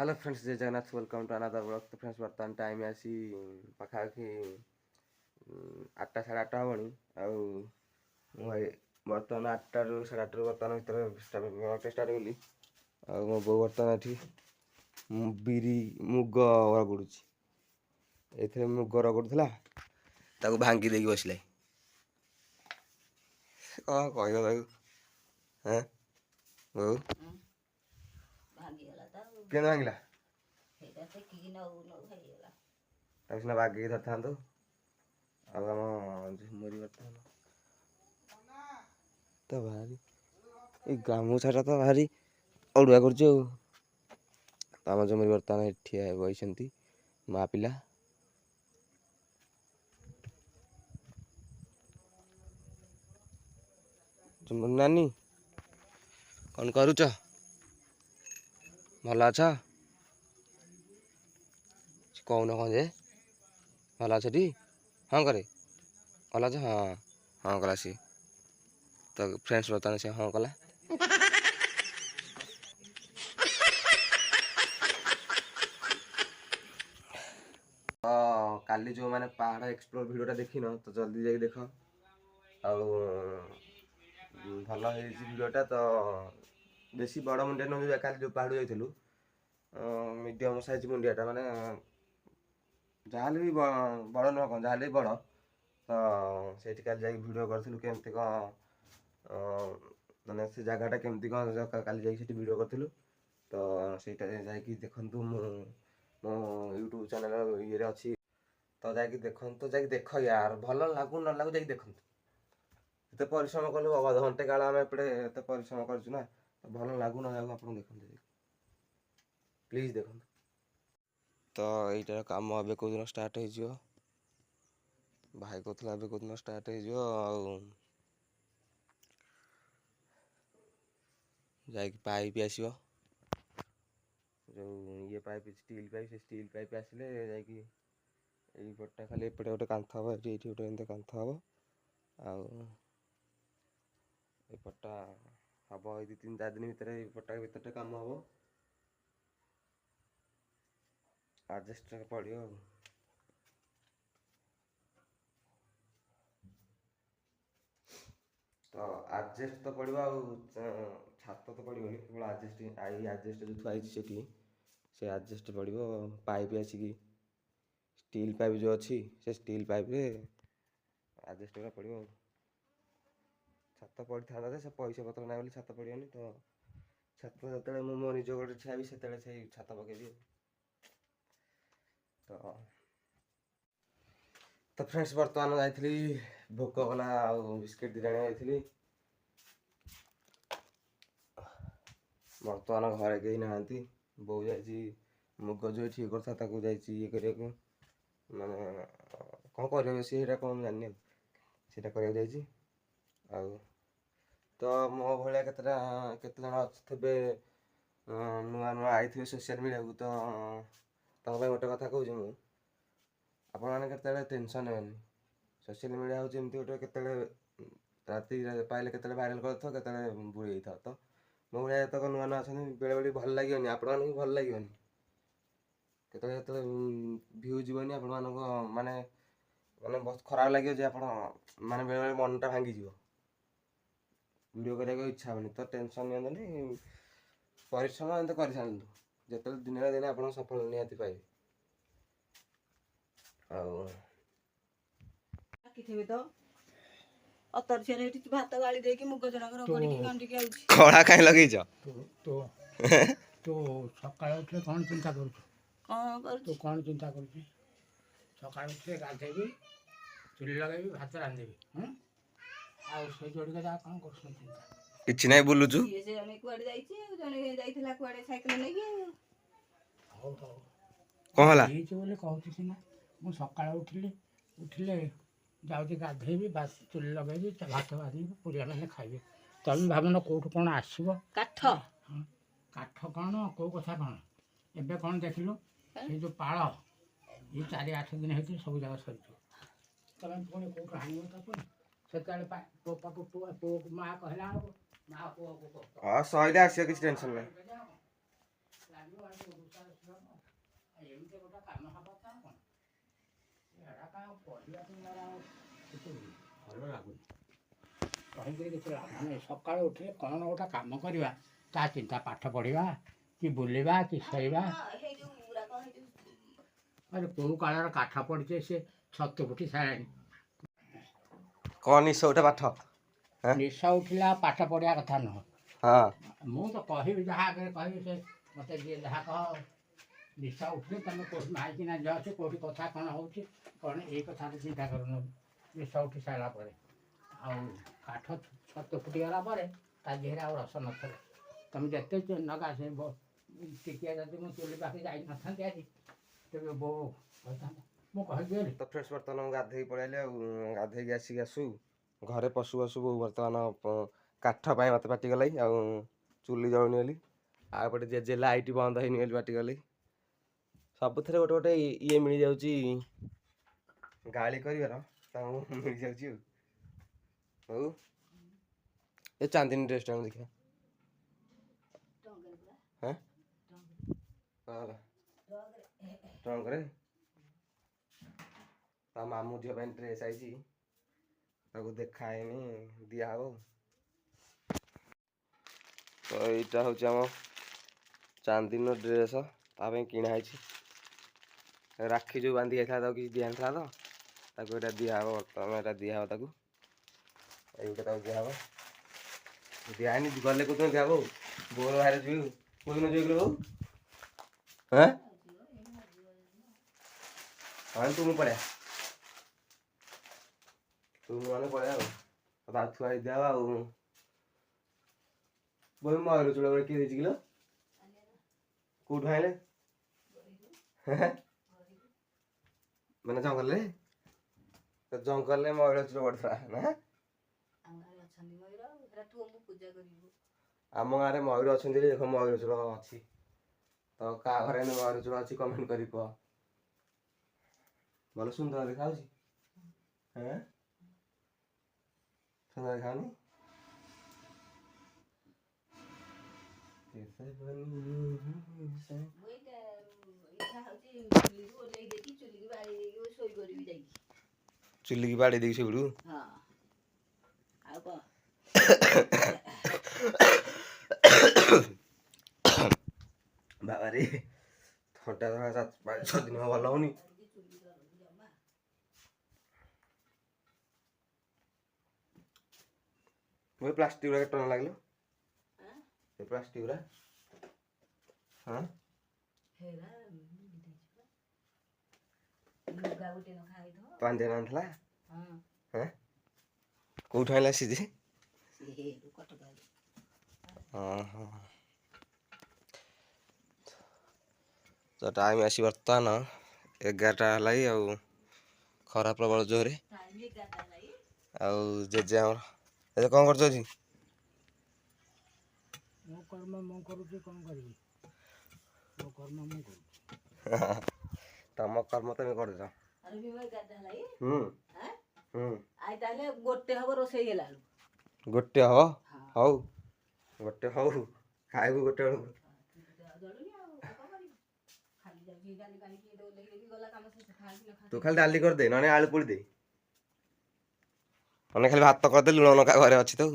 Hello friends, जय Jagannath. Welcome to another blog. तो friends बर्तमान टाइम आसी पाखापाखि 8टा 8:30 हेबणी बर्तमान 8टारू 8:30 बर्तमान भितर ब्लॉग स्टार्ट कली। मो बो बर्तमान ये बिरी मुग रगड़ुची। ए मुग रगड़ुला भांगी देकी बसला। कह कह हाँ बो के भांगला सीना बागेई धर था झुमरी बर्तमान तो भारी गामुछाटा तो भारी अड़ुआ कर झुमरी बर्तमान ठिया बही माँ पिला। झुमरी नानी कौन करुच? भल अछ? कौन कौन जे भल अछ टी? हाँ करे भल अछ? हाँ हाँ कला सी। तो फ्रेंड्स बर्तमान से हाँ कला। काली जो मैंने पहाड़ एक्सप्लोर वीडियोटा देखिन तो जल्दी जाइए देख। भल वीडियोटा तो बेसी बड़ मुंडिया नुह काली जो पहाड़ जाइलु मीडियम साइज मुंडियाटा माने जहाँ भी बड़ नुह कौन जहाँ भी बड़ तो से काली वीडियो करूँ केमती कौन मैंने से जगहटा केमती कौन काली जाइए वीडियो करूँ। तो सहीटा देखु मो यूट्यूब चैनल ये अच्छी तो जाकि देखु तो देख यार भल लगू न लगू जा देखु। एत परिश्रम कलु घंटे काल आम एपटे एत परिश्रम कर भल लगू न लगू आप देखते प्लीज देखो। तो यहीटार कम ए कौ दिन स्टार्ट हो भाई कहला कौ दिन स्टार्ट हो पाइप आसो जो ये पाइप स्टील पाइप आसिले जापटा खाली एपटे गोटे कांथ हम ये गोटे एमती कांथ हम आपटा हम ये 3-4 दिन भितर पटा भितर काम हम आडजस्ट पड़ो। तो आडजस्ट तो पड़ो छात तो पड़ो केवल आडजस्ट आई आडजस्ट जो थुआई से आडजस्ट पड़ो पाइप आसिक स्टील पाइप जो अच्छी से स्टील पाइप रे आडजस्ट करा पड़ो। छात पड़ी था से पैसा पत्र ना बोली छात पड़ोनी तो छात जो मो निज गोटे छाबी से छात पकईदी। तो फ्रेंड्स बर्तमान जाइली भोक कला बिस्किट दिटा जाइली। बर्तमान घरे कहीं ना बो जा मुग जो ठीक करता ये करने माने कौन कर सी कौन जानी सीटा कर तो मो भाया केते जन थे नुआ नुआ आई सोशल मीडिया को तो गोटे कथा कहूँ आपण मैंने टेंशन हेनी सोशल मीडिया हूँ एमती गोटे के राति पाइले के भाइराल कर बुड़ी था। तो मो भाया तक नुआ नुआ अच्छा बेले बेले भल लगे आपण मानक भल लगे केत भ्यू जीवन आप माने माने बहुत खराब लगे आप माने बेले बेले मनटा भांगी वीडियो करने इच्छा होनी। तो टेंशन नि परिश्रम एमती कर जो दिन दिन आप सफल निहाती पाइबे। खड़ा कहीं लगेच तो सकाल उठे कौन चिंता करूँ तू कौन चिंता करूँ सकाल उठे गाधेबी चुली लगे भात रांधेबी से जोड़ी कौन कर चिंता किछि नहीं बुलुचु कौन हला बोले कहूँ सीना मु सकाल उठिले जाऊँगी गाधेबी चुली लगेबी भात बांधेबी पुरिया मैंने खाइबे। तुम भावन कौटू कौन आसो काठ काठ कौन कौ कथा कौन एबे कौन देखिलु ये जो पाल ये 4-8 दिन होती सब जगह सर तुम पुणी कौटू हाण से माँ कहला माँ पुआ सहीटा आस किसी टेंशन नहीं ଏମିତି ଗୋଟେ କାମ ହବ ତ ଆଉ କ'ଣ ଏଇଟା କାମ କରିବାକୁ ମୋର ଆଉ କିଛି ଭଲ ଲାଗୁନି କହିକିରି କିଛି ଲାଭ ନାହିଁ। ସକାଳୁ ଉଠିଲେ କ'ଣ ଗୋଟେ କାମ କରିବା ତା ଚିନ୍ତା ପାଠ ପଢ଼ିବା କି ବୁଲିବା କି ଶୋଇବା ଆରେ କେଉଁ କାଳର କାଠ ପଡ଼ିছে ସେ ଛତୁ ଫୁଟି ସାରିଲାଣି। କ'ଣ ନିଶ ଗୋଟେ ପାଠ? ହଁ ନିଶା ଉଠିଲେ ଆଉ ପାଠ ପଢ଼ିବା କଥା ନୁହଁ। ହଁ ମୁଁ ତ କହିବି ଯାହା ଆଗରେ କହିବି ସେ ମୋତେ ଯିଏ ଯାହା କହ ନିଶା ଉଠିଲେ ତୁମେ କେଉଁଠି ମାଇକିନା ଯାଉଛ କେଉଁଠି କଥା କ'ଣ ହେଉଛି କ'ଣ ଏଇ କଥାରେ ଚିନ୍ତା କରୁନ। ନିଶା ଉଠି ସାରିଲା ପରେ ଆଉ କାଠ ଛତୁ ଫୁଟିଗଲା ପରେ ତା ଦେହରେ ଆଉ ରସ ନଥିବ। ତୁମେ ଯେତେ ନଗା ସେ ଟିକିଏ ଯଦି ମୁଁ ଚୁଲି ପାଖରେ ଯାଇନଥାନ୍ତି ଆଜି ତେବେ ବୋଉ କହିଥାନ୍ତା ମୁଁ କହିଦେଲି। ତ ଫ୍ରେଣ୍ଡସ୍ ବର୍ତ୍ତମାନ ମୁଁ ଗାଧେଇକି ପଳେଇଲି ଆଉ ଗାଧେଇକି ଆସିକି ଆସୁ ଘରେ ପଶୁ ପଶୁ ବୋଉ ବର୍ତ୍ତମାନ କାଠ ପାଇଁ ମୋତେ ପାଟି କଲା ଆଉ ଚୁଲି ଜଳୁନି ବୋଲି ଆଉ ଏପଟେ ଜେଜେ ଲାଇଟ୍ ବନ୍ଦ ହେଇନି ବୋଲି ପାଟି କଲି। ସବୁଥିରେ ଗୋଟେ ଗୋଟେ ଇଏ ମିଳିଯାଉଛି ଗାଳି କରିବାର ତାଙ୍କୁ ମିଳିଯାଉଛି ଆଉ। ହଉ ଏ ଚାନ୍ଦିନୀ ଡ୍ରେସ୍ଟା ମୁଁ ଦେଖିବା ହଁ ଟ୍ରଙ୍କରେ ତା ମାମୁଁ ଝିଅ ପାଇଁ ଡ୍ରେସ୍ ଆଇଛି ତାକୁ ଦେଖା ହେଇନି ଦିଆହବ। ତ ଏଇଟା ହେଉଛି ଆମ ଚାନ୍ଦିନୀର ଡ୍ରେସ୍ ତା ପାଇଁ କିଣା ହେଇଛି। ରାକ୍ଷୀ ଯେଉଁ ବାନ୍ଧି ଯାଇଥିଲା ତାକୁ କିଛି ଦିଆହେଇଥିଲା ତ ତାକୁ ଏଇଟା ଦିଆହବ। ବର୍ତ୍ତମାନ ଏଇଟା ଦିଆହବ ତାକୁ ଏଇଟା ତାକୁ ଦିଆହବ। ଦିଆହେଇନି ଗଲେ କେଉଁଦିନ ଦିଆହବ ଆଉ। ବୋଉର ବାହାରେ ଯିବୁ କେଉଁଦିନ ଯିବୁ ବୋଉ? ହଁ ହଁ ତୁ ମୁଁ ପଳେଇବା ତୁ ମାନେ ପଳେଇବା ଆଉ ତା ଛୁଆ ଦିଆହବ ଆଉ। ବୋଉ ମୟୂର ଚୂଳ ଗୋଟେ କିଏ ଦେଇଛି କିଲୋ? କେଉଁଠୁ ଆଣିଲେ? ମାନେ ଜଙ୍ଗଲରେ ମୟୂର ଚୂଳ ପଡ଼ିଥିଲା ନା? ଆମ ଗାଁରେ ମୟୂର ଅଛନ୍ତି ଦେଖ ମୟୂର ଚୂଳ ଅଛି ତ କାହା ଘରେ ଏମିତି ମୟୂର ଚୂଳ ଅଛି କମେଣ୍ଟ କରି କୁହ। ଭଲ ସୁନ୍ଦର ଦେଖାଯାଉଛି। ହଁ ସୁନ୍ଦର ଦେଖାଯାଉନି? ଚୁଲିକି ବାଡ଼େଇ ଦେଇକି ସେଗୁଡୁ ବାବାରେ ଥଣ୍ଡା ଧରା 5-6 ଦିନ ଭଲ ହଉନି। ପ୍ଲାଷ୍ଟିକ ଗୁଡ଼ା କେତେ ଟଙ୍କା ଲାଗିଲ? ଏ ପ୍ଲାଷ୍ଟିକ ଗୁଡ଼ା ହଁ ପାଣ୍ଡିଆ ଆଣିଥିଲା ହଁ କେଉଁଠୁ ଆଣିଲା ସିଝି? ହଁ ହଁ ତ ଟାଇମ୍ ଆସି ବର୍ତ୍ତମାନ 11ଟା ହେଲାଇ ଆଉ ଖରା ପ୍ରବଳ ଜୋରେ ଆଉ ଜେଜେ ଆମର ଏବେ କ'ଣ କରୁଛ ଆଜି? ମୋ କର୍ମ ମୁଁ କରୁଛି କ'ଣ କରିବି ମୋ କର୍ମ ମୁଁ କରୁଛି। ତମ କର୍ମ ତମେ କରୁଛ। ଗୋଟେ ହବ ରୋଷେଇ ହେଲା ଗୋଟେ ହବ ହଉ ଗୋଟେ ହଉ ଖାଇବୁ ଗୋଟେ ବେଳକୁ। ତୁ ଖାଲି ଡାଲି କରିଦେ ନହେଲେ ଆଳୁ ପୋଡ଼ି ଦେ ନହେଲେ ଖାଲି ଭାତ କରିଦେ ଲୁଣ ଲଙ୍କା ଘରେ ଅଛି ତ।